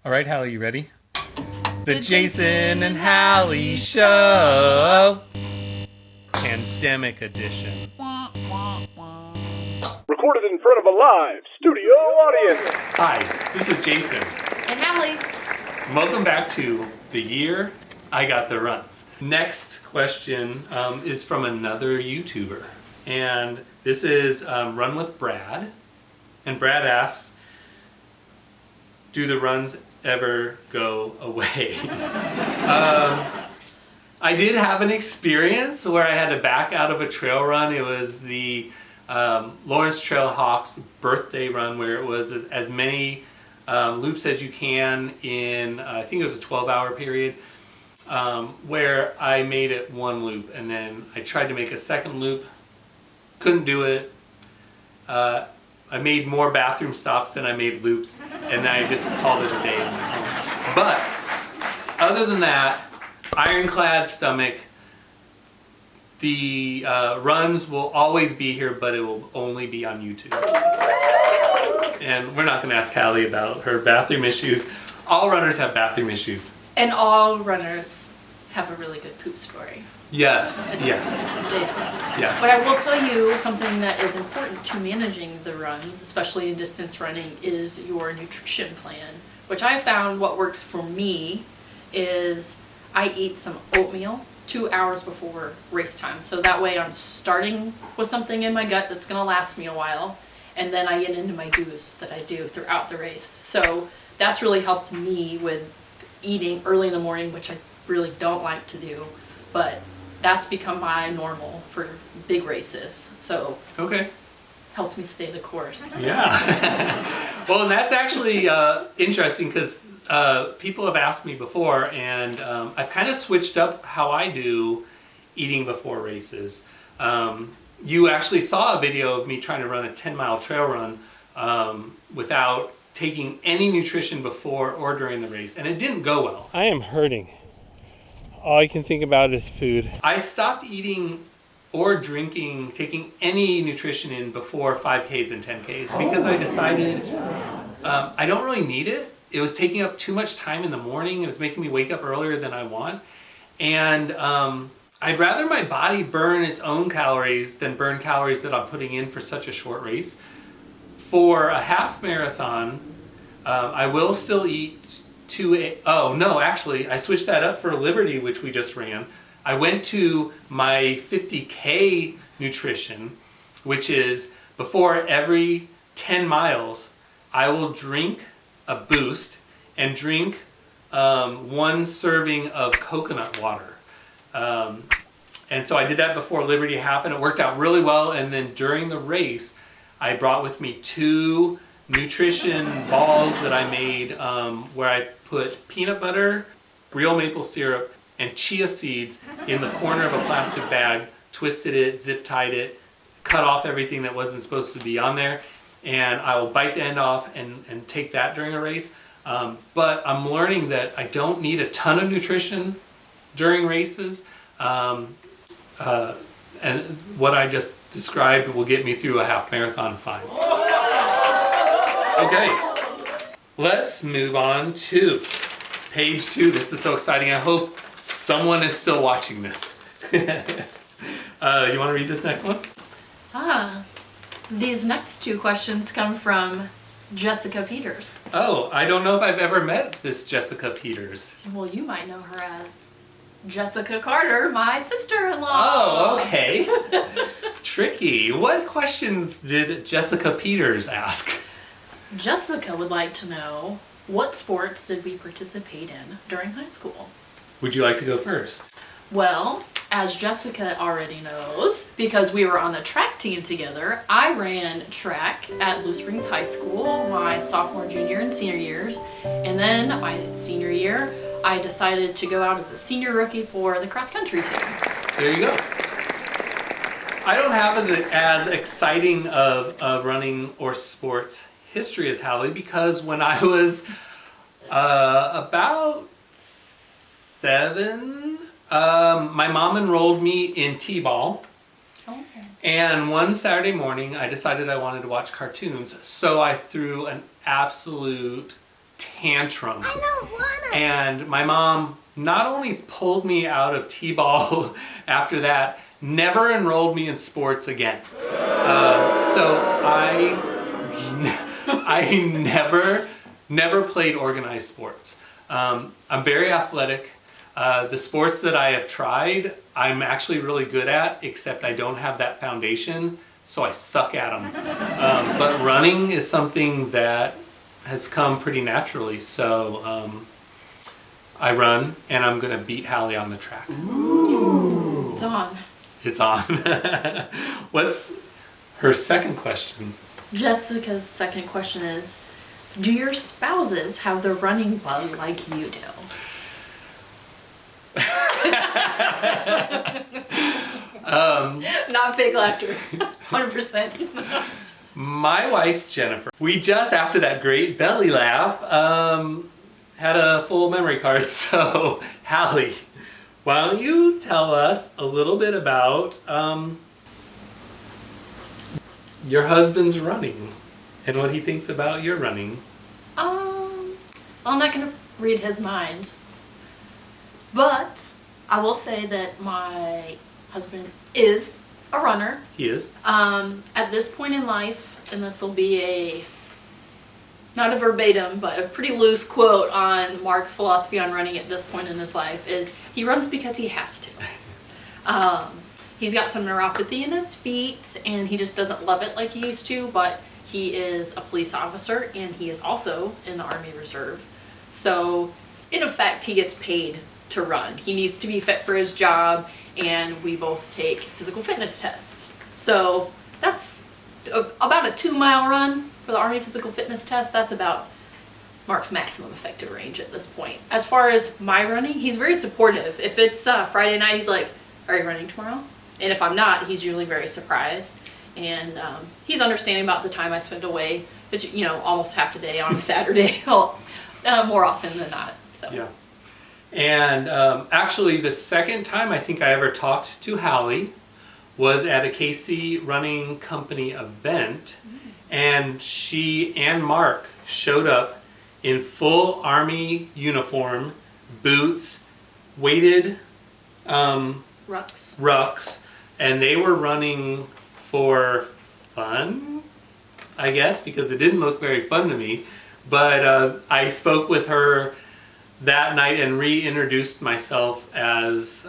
All right, Hallie, you ready? The Jason and Hallie Show! Pandemic edition. Recorded in front of a live studio audience. Hi, this is Jason. And Hallie. Welcome back to The Year I Got the Runs. Next question is from another YouTuber. And this is Run with Brad. And Brad asks, do the runs ever go away? I did have an experience where I had to back out of a trail run. It was the Lawrence Trail Hawks birthday run, where it was as many loops as you can in, I think it was a 12-hour period, where I made it one loop, and then I tried to make a second loop, couldn't do it. I made more bathroom stops than I made loops, and then I just called it a day and went home. But other than that, ironclad stomach. The runs will always be here, but it will only be on YouTube. And we're not going to ask Hallie about her bathroom issues. All runners have bathroom issues. And all runners have a really good poop story. Yes, yes. Yes. But I will tell you something that is important to managing the runs, especially in distance running, is your nutrition plan. Which I found what works for me is I eat some oatmeal 2 hours before race time. So that way I'm starting with something in my gut that's going to last me a while. And then I get into my booze that I do throughout the race. So that's really helped me with eating early in the morning, which I really don't like to do. But that's become my normal for big races. So Okay. helps me stay the course. Yeah. Well, and that's actually interesting because people have asked me before, and I've kind of switched up how I do eating before races. You actually saw a video of me trying to run a 10-mile trail run without taking any nutrition before or during the race, and it didn't go well. I am hurting. All I can think about is food. I stopped eating or drinking, taking any nutrition in before 5Ks and 10Ks because I decided I don't really need it. It was taking up too much time in the morning. It was making me wake up earlier than I want. And I'd rather my body burn its own calories than burn calories that I'm putting in for such a short race. For a half marathon, I will still eat I switched that up for Liberty, which we just ran. I went to my 50K nutrition, which is before every 10 miles, I will drink a Boost and drink one serving of coconut water. And so I did that before Liberty Half, and it worked out really well. And then during the race, I brought with me 2 nutrition balls that I made where I put peanut butter, real maple syrup, and chia seeds in the corner of a plastic bag, twisted it, zip tied it, cut off everything that wasn't supposed to be on there, and I will bite the end off and take that during a race. But I'm learning that I don't need a ton of nutrition during races, and what I just described will get me through a half marathon fine. Okay, let's move on to page 2. This is so exciting. I hope someone is still watching this. You want to read this next one? These next 2 questions come from Jessica Peters. Oh, I don't know if I've ever met this Jessica Peters. Well, you might know her as Jessica Carter, my sister-in-law. Oh, okay. Tricky. What questions did Jessica Peters ask? Jessica would like to know, what sports did we participate in during high school? Would you like to go first? Well, as Jessica already knows, because we were on the track team together, I ran track at Blue Springs High School my sophomore, junior, and senior years. And then my senior year, I decided to go out as a senior rookie for the cross country team. There you go. I don't have as exciting of running or sports history as Hallie, because when I was about 7, my mom enrolled me in T-ball. Okay. And one Saturday morning, I decided I wanted to watch cartoons, so I threw an absolute tantrum. I don't wanna. And my mom not only pulled me out of t-ball after that, never enrolled me in sports again. So I never played organized sports. I'm very athletic. The sports that I have tried, I'm actually really good at, except I don't have that foundation, so I suck at them. But running is something that has come pretty naturally, so I run, and I'm gonna beat Hallie on the track. Ooh. It's on. It's on. What's her second question? Jessica's second question is, do your spouses have the running bug like you do? Not fake laughter. 100%. My wife, Jennifer, we just, after that great belly laugh, had a full memory card. So, Hallie, why don't you tell us a little bit about your husband's running and what he thinks about your running? I'm not going to read his mind, but I will say that my husband is a runner. He is. At this point in life, and this will be not a verbatim, but a pretty loose quote on Mark's philosophy on running at this point in his life is he runs because he has to. He's got some neuropathy in his feet, and he just doesn't love it like he used to, but he is a police officer, and he is also in the Army Reserve. So, in effect, he gets paid to run. He needs to be fit for his job, and we both take physical fitness tests. So, that's about a 2-mile run for the Army physical fitness test. That's about Mark's maximum effective range at this point. As far as my running, he's very supportive. If it's Friday night, he's like, "Are you running tomorrow?" And if I'm not, he's usually very surprised. And he's understanding about the time I spend away, which, almost half a day on a Saturday, more often than not. So. Yeah. And actually, the second time I think I ever talked to Hallie was at a KC Running Company event, and she and Mark showed up in full Army uniform, boots, weighted rucks, and they were running for fun, I guess, because it didn't look very fun to me. But I spoke with her that night and reintroduced myself as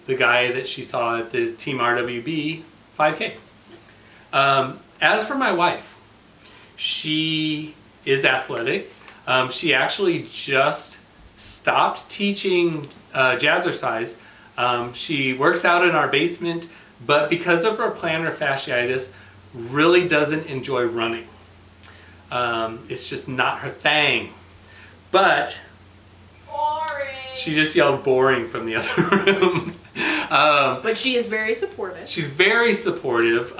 the guy that she saw at the Team RWB 5K. As for my wife, she is athletic. She actually just stopped teaching jazzercise. She works out in our basement, but because of her plantar fasciitis, really doesn't enjoy running. It's just not her thing. But Boring. She just yelled boring from the other room. But she is very supportive. She's very supportive.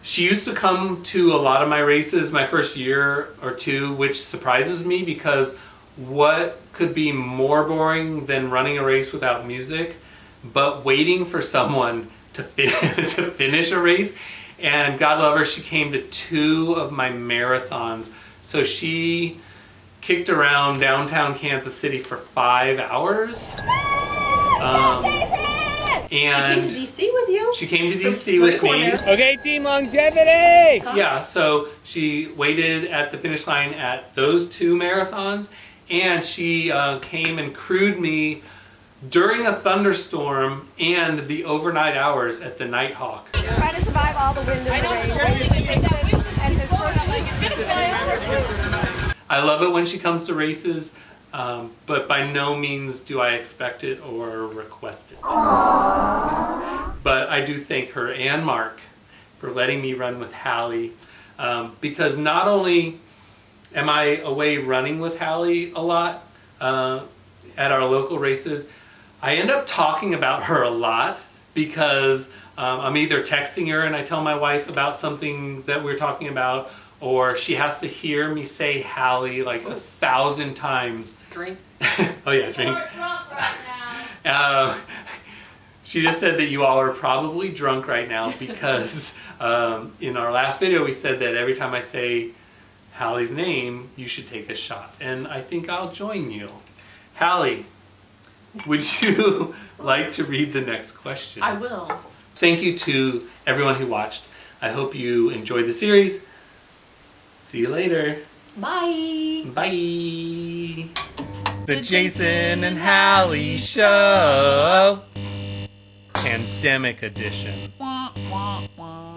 She used to come to a lot of my races my first year or two, which surprises me because what could be more boring than running a race without music, but waiting for someone to finish a race. And God love her, she came to 2 of my marathons. So she kicked around downtown Kansas City for 5 hours. And she came to DC with you? She came to DC with me. Okay, Team Longevity! Yeah, so she waited at the finish line at those 2 marathons, and she came and crewed me during a thunderstorm and the overnight hours at the Nighthawk. Trying to survive all the wind and the rain. I love it when she comes to races, but by no means do I expect it or request it. But I do thank her and Mark for letting me run with Hallie, because not only am I away running with Hallie a lot at our local races, I end up talking about her a lot because I'm either texting her and I tell my wife about something that we're talking about, or she has to hear me say Hallie like 1,000 times. Drink. Oh yeah, drink. She just said that you all are probably drunk right now because in our last video we said that every time I say Hallie's name, you should take a shot. And I think I'll join you. Hallie, would you like to read the next question? I will. Thank you to everyone who watched. I hope you enjoyed the series. See you later. Bye. Bye. The Jason and Hallie Show. Pandemic edition. Wah, wah, wah.